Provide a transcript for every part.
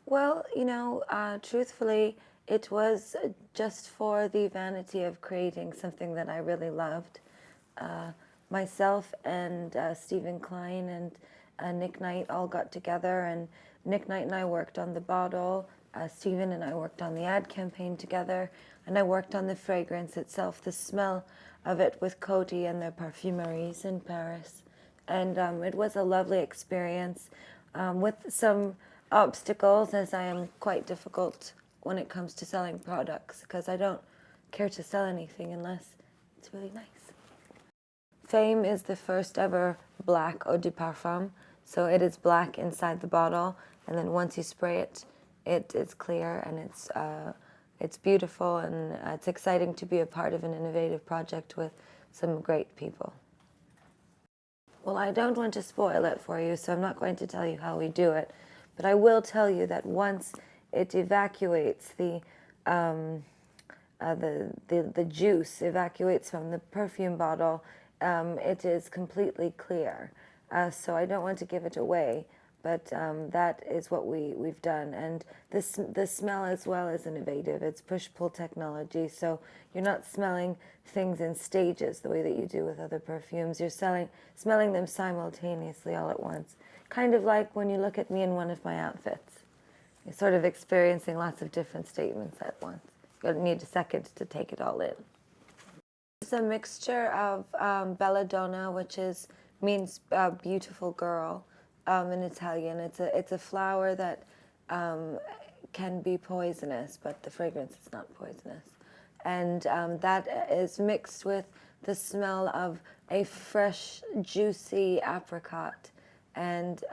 Well, truthfully, it was just for the vanity of creating something that I really loved. Uh, Myself and Stephen Klein and Nick Knight all got together, and Nick Knight and I worked on the bottle. Stephen and I worked on the ad campaign together, and I worked on the fragrance itself, the smell of it with Coty and their parfumeries in Paris. And it was a lovely experience with some obstacles, as I am quite difficult when it comes to selling products because I don't care to sell anything unless it's really nice. Fame is the first ever black eau de parfum. So it is black inside the bottle, and then once you spray it, it is clear, and it's beautiful, and it's exciting to be a part of an innovative project with some great people. Well, I don't want to spoil it for you, so I'm not going to tell you how we do it, but I will tell you that once it evacuates the juice evacuates from the perfume bottle, it is completely clear. So I don't want to give it away, but that is what we've done. And the smell as well is innovative. It's push-pull technology, so you're not smelling things in stages the way that you do with other perfumes. You're smelling them simultaneously all at once. Kind of like when you look at me in one of my outfits. You're sort of experiencing lots of different statements at once. You need a second to take it all in. It's a mixture of belladonna, which means beautiful girl in Italian. It's a flower that can be poisonous, but the fragrance is not poisonous. And that is mixed with the smell of a fresh, juicy apricot and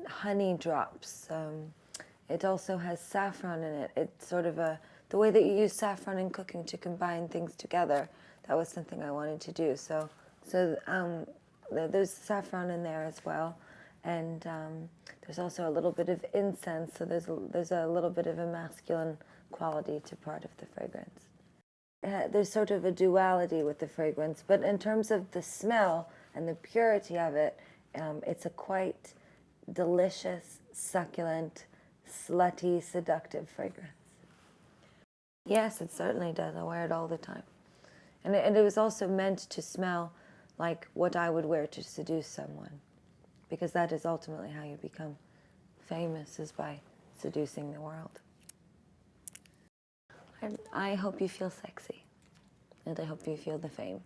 honey drops. It also has saffron in it. It's sort of the way that you use saffron in cooking to combine things together. That was something I wanted to do. There's saffron in there as well, and there's also a little bit of incense. So there's a little bit of a masculine quality to part of the fragrance. There's sort of a duality with the fragrance, but in terms of the smell and the purity of it, it's a quite delicious, succulent, slutty, seductive fragrance. Yes, it certainly does. I wear it all the time. And it was also meant to smell like what I would wear to seduce someone, because that is ultimately how you become famous, is by seducing the world. And I hope you feel sexy, and I hope you feel the fame.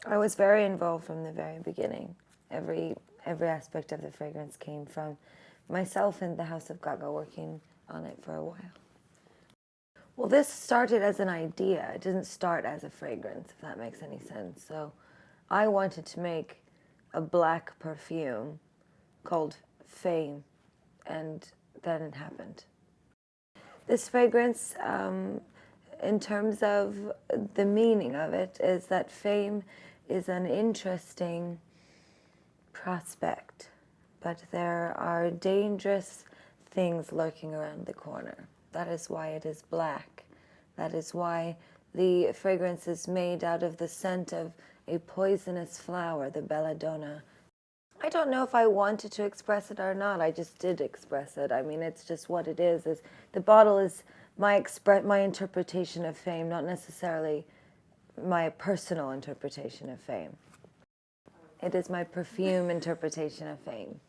I was very involved from the very beginning. Every aspect of the fragrance came from myself and the House of Gaga working on it for a while. Well, this started as an idea. It didn't start as a fragrance, if that makes any sense. So I wanted to make a black perfume called Fame, and then it happened. This fragrance, in terms of the meaning of it, is that fame is an interesting prospect, but there are dangerous things lurking around the corner. That is why it is black. That is why the fragrance is made out of the scent of a poisonous flower, the belladonna. I don't know if I wanted to express it or not. I just did express it. I mean, it's just what it is the bottle is my interpretation of fame, not necessarily my personal interpretation of fame. It is my perfume interpretation of fame.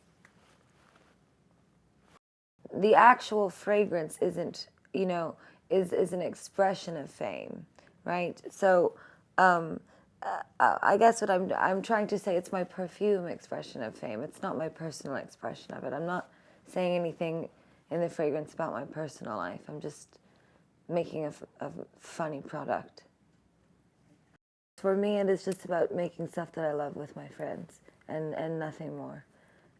The actual fragrance isn't, is an expression of fame, right? So I guess what I'm trying to say, it's my perfume expression of fame. It's not my personal expression of it. I'm not saying anything in the fragrance about my personal life. I'm just making a funny product. For me, it is just about making stuff that I love with my friends and nothing more.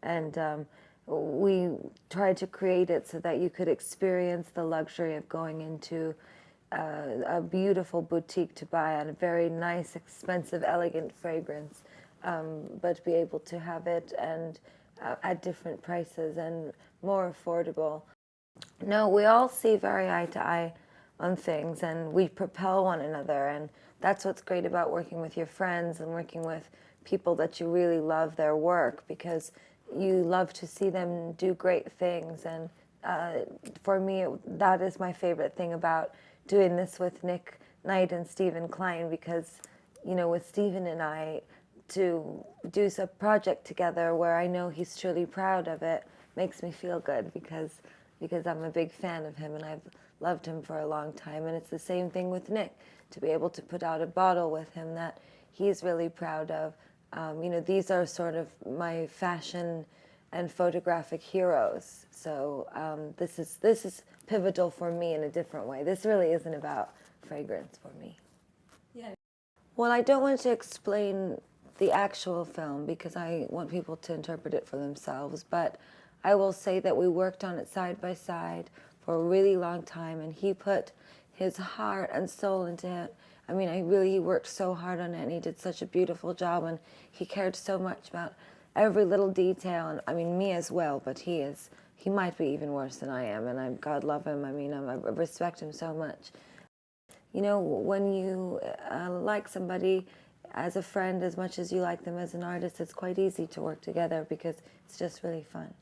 And we tried to create it so that you could experience the luxury of going into a beautiful boutique to buy a very nice, expensive, elegant fragrance, but be able to have it and at different prices and more affordable. No, we all see very eye to eye on things, and we propel one another, and that's what's great about working with your friends and working with people that you really love their work, because you love to see them do great things. And for me, that is my favorite thing about doing this with Nick Knight and Stephen Klein, because, you know, with Stephen and I, to do a project together where I know he's truly proud of it makes me feel good, because I'm a big fan of him and I've loved him for a long time. And it's the same thing with Nick, to be able to put out a bottle with him that he's really proud of. You know, these are sort of my fashion and photographic heroes. So this is pivotal for me in a different way. This really isn't about fragrance for me. Yeah. Well, I don't want to explain the actual film because I want people to interpret it for themselves, but I will say that we worked on it side by side for a really long time, and he put his heart and soul into it. I mean, he worked so hard on it, and he did such a beautiful job, and he cared so much about every little detail, and I mean, me as well, but he might be even worse than I am, and God love him. I mean, I respect him so much. You know, when you like somebody as a friend as much as you like them as an artist, it's quite easy to work together because it's just really fun.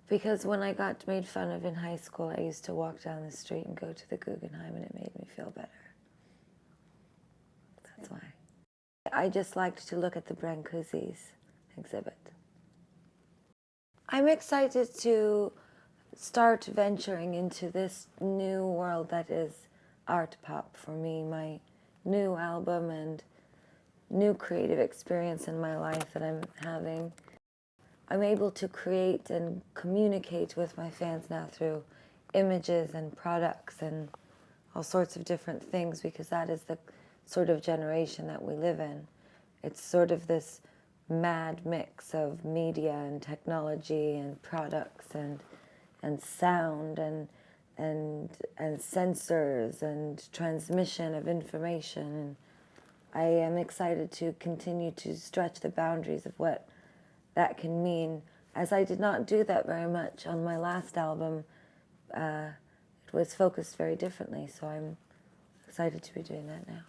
Because when I got made fun of in high school, I used to walk down the street and go to the Guggenheim, and it made me feel better. That's why. I just liked to look at the Brancusi's exhibit. I'm excited to start venturing into this new world that is art pop for me, my new album and new creative experience in my life that I'm having. I'm able to create and communicate with my fans now through images and products and all sorts of different things, because that is the sort of generation that we live in. It's sort of this mad mix of media and technology and products and sound and sensors and transmission of information. And I am excited to continue to stretch the boundaries of what that can mean, as I did not do that very much on my last album. It was focused very differently, so I'm excited to be doing that now.